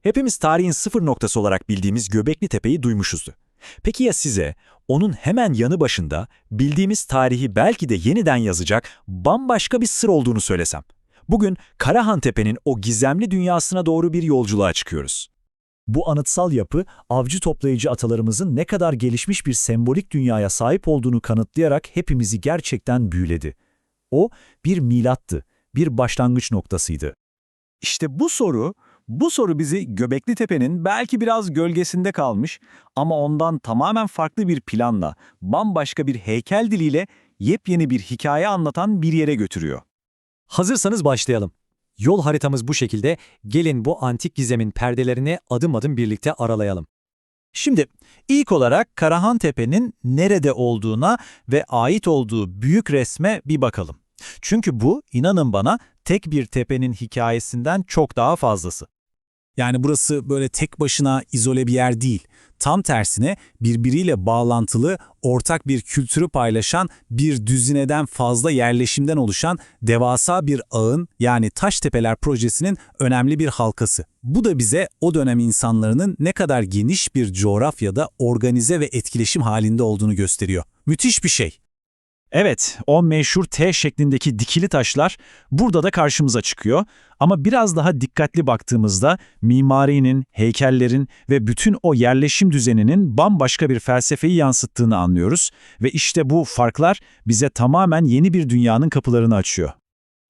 Hepimiz tarihin sıfır noktası olarak bildiğimiz Göbekli Tepe'yi duymuşuzdur. Peki ya size, onun hemen yanı başında bildiğimiz tarihi belki de yeniden yazacak bambaşka bir sır olduğunu söylesem? Bugün Karahan Tepe'nin o gizemli dünyasına doğru bir yolculuğa çıkıyoruz. Bu anıtsal yapı, avcı toplayıcı atalarımızın ne kadar gelişmiş bir sembolik dünyaya sahip olduğunu kanıtlayarak hepimizi gerçekten büyüledi. O, bir milattı, bir başlangıç noktasıydı. İşte bu soru bizi Göbekli Tepe'nin belki biraz gölgesinde kalmış ama ondan tamamen farklı bir planla, bambaşka bir heykel diliyle yepyeni bir hikaye anlatan bir yere götürüyor. Hazırsanız başlayalım. Yol haritamız bu şekilde, gelin bu antik gizemin perdelerini adım adım birlikte aralayalım. Şimdi ilk olarak Karahan Tepe'nin nerede olduğuna ve ait olduğu büyük resme bir bakalım. Çünkü bu, inanın bana, tek bir tepenin hikayesinden çok daha fazlası. Yani burası böyle tek başına izole bir yer değil. Tam tersine birbiriyle bağlantılı, ortak bir kültürü paylaşan bir düzineden fazla yerleşimden oluşan devasa bir ağın, yani Taştepeler projesinin önemli bir halkası. Bu da bize o dönem insanların ne kadar geniş bir coğrafyada organize ve etkileşim halinde olduğunu gösteriyor. Müthiş bir şey. Evet, o meşhur T şeklindeki dikili taşlar burada da karşımıza çıkıyor. Ama biraz daha dikkatli baktığımızda mimarinin, heykellerin ve bütün o yerleşim düzeninin bambaşka bir felsefeyi yansıttığını anlıyoruz. Ve işte bu farklar bize tamamen yeni bir dünyanın kapılarını açıyor.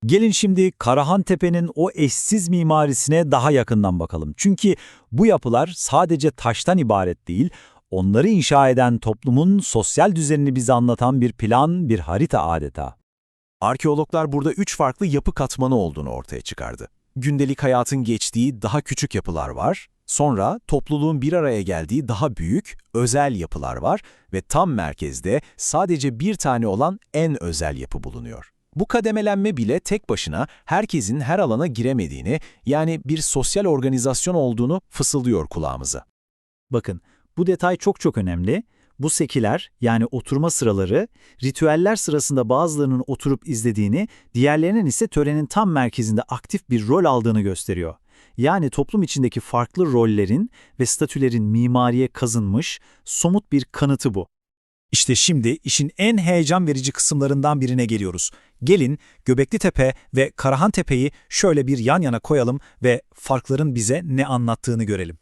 Gelin şimdi Karahan Tepe'nin o eşsiz mimarisine daha yakından bakalım. Çünkü bu yapılar sadece taştan ibaret değil, onları inşa eden toplumun sosyal düzenini bize anlatan bir plan, bir harita adeta. Arkeologlar burada 3 farklı yapı katmanı olduğunu ortaya çıkardı. Gündelik hayatın geçtiği daha küçük yapılar var, sonra topluluğun bir araya geldiği daha büyük, özel yapılar var ve tam merkezde sadece bir tane olan en özel yapı bulunuyor. Bu kademelenme bile tek başına herkesin her alana giremediğini, yani bir sosyal organizasyon olduğunu fısıldıyor kulağımıza. Bakın, bu detay çok önemli. Bu sekiler, yani oturma sıraları, ritüeller sırasında bazılarının oturup izlediğini, diğerlerinin ise törenin tam merkezinde aktif bir rol aldığını gösteriyor. Yani toplum içindeki farklı rollerin ve statülerin mimariye kazınmış, somut bir kanıtı bu. İşte şimdi işin en heyecan verici kısımlarından birine geliyoruz. Gelin Göbekli Tepe ve Karahan Tepe'yi şöyle bir yan yana koyalım ve farkların bize ne anlattığını görelim.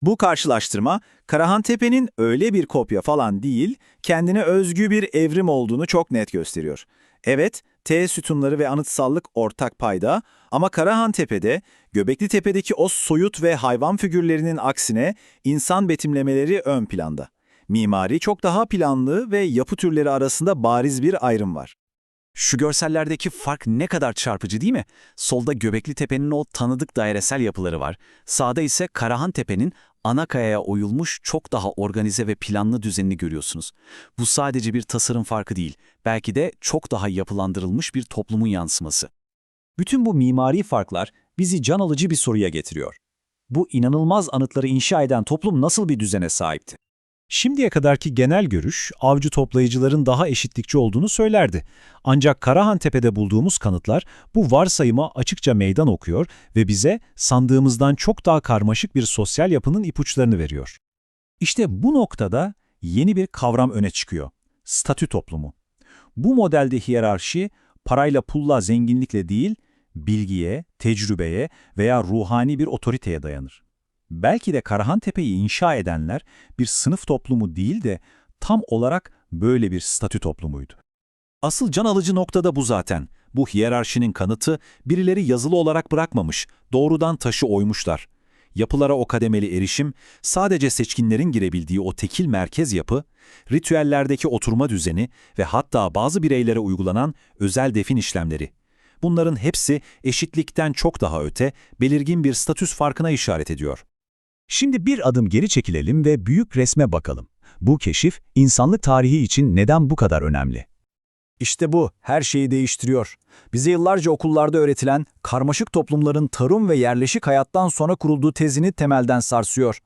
Bu karşılaştırma, Karahan Tepe'nin öyle bir kopya falan değil, kendine özgü bir evrim olduğunu çok net gösteriyor. Evet, T sütunları ve anıtsallık ortak payda ama Karahan Tepe'de, Göbekli Tepe'deki o soyut ve hayvan figürlerinin aksine insan betimlemeleri ön planda. Mimari çok daha planlı ve yapı türleri arasında bariz bir ayrım var. Şu görsellerdeki fark ne kadar çarpıcı değil mi? Solda Göbekli Tepe'nin o tanıdık dairesel yapıları var. Sağda ise Karahan Tepe'nin ana kayaya oyulmuş çok daha organize ve planlı düzenini görüyorsunuz. Bu sadece bir tasarım farkı değil, belki de çok daha yapılandırılmış bir toplumun yansıması. Bütün bu mimari farklar bizi can alıcı bir soruya getiriyor. Bu inanılmaz anıtları inşa eden toplum nasıl bir düzene sahipti? Şimdiye kadarki genel görüş, avcı toplayıcıların daha eşitlikçi olduğunu söylerdi. Ancak Karahan Tepe'de bulduğumuz kanıtlar bu varsayıma açıkça meydan okuyor ve bize sandığımızdan çok daha karmaşık bir sosyal yapının ipuçlarını veriyor. İşte bu noktada yeni bir kavram öne çıkıyor: statü toplumu. Bu modelde hiyerarşi, parayla pulla zenginlikle değil, bilgiye, tecrübeye veya ruhani bir otoriteye dayanır. Belki de Karahan Tepe'yi inşa edenler bir sınıf toplumu değil de tam olarak böyle bir statü toplumuydu. Asıl can alıcı nokta da bu zaten. Bu hiyerarşinin kanıtı birileri yazılı olarak bırakmamış, doğrudan taşı oymuşlar. Yapılara o kademeli erişim, sadece seçkinlerin girebildiği o tekil merkez yapı, ritüellerdeki oturma düzeni ve hatta bazı bireylere uygulanan özel defin işlemleri. Bunların hepsi eşitlikten çok daha öte, belirgin bir statüs farkına işaret ediyor. Şimdi bir adım geri çekilelim ve büyük resme bakalım. Bu keşif, insanlık tarihi için neden bu kadar önemli? İşte bu her şeyi değiştiriyor. Bize yıllarca okullarda öğretilen karmaşık toplumların tarım ve yerleşik hayattan sonra kurulduğu tezini temelden sarsıyor.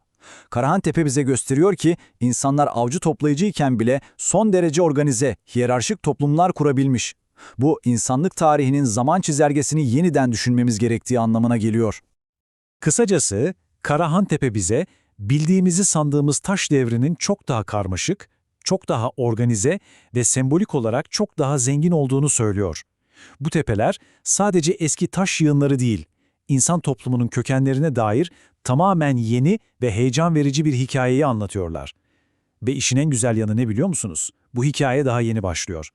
Karahan Tepe bize gösteriyor ki insanlar avcı toplayıcıyken bile son derece organize, hiyerarşik toplumlar kurabilmiş. Bu insanlık tarihinin zaman çizelgesini yeniden düşünmemiz gerektiği anlamına geliyor. Kısacası, Karahantepe bize bildiğimizi sandığımız taş devrinin çok daha karmaşık, çok daha organize ve sembolik olarak çok daha zengin olduğunu söylüyor. Bu tepeler sadece eski taş yığınları değil, insan toplumunun kökenlerine dair tamamen yeni ve heyecan verici bir hikayeyi anlatıyorlar. Ve işin en güzel yanı ne biliyor musunuz? Bu hikaye daha yeni başlıyor.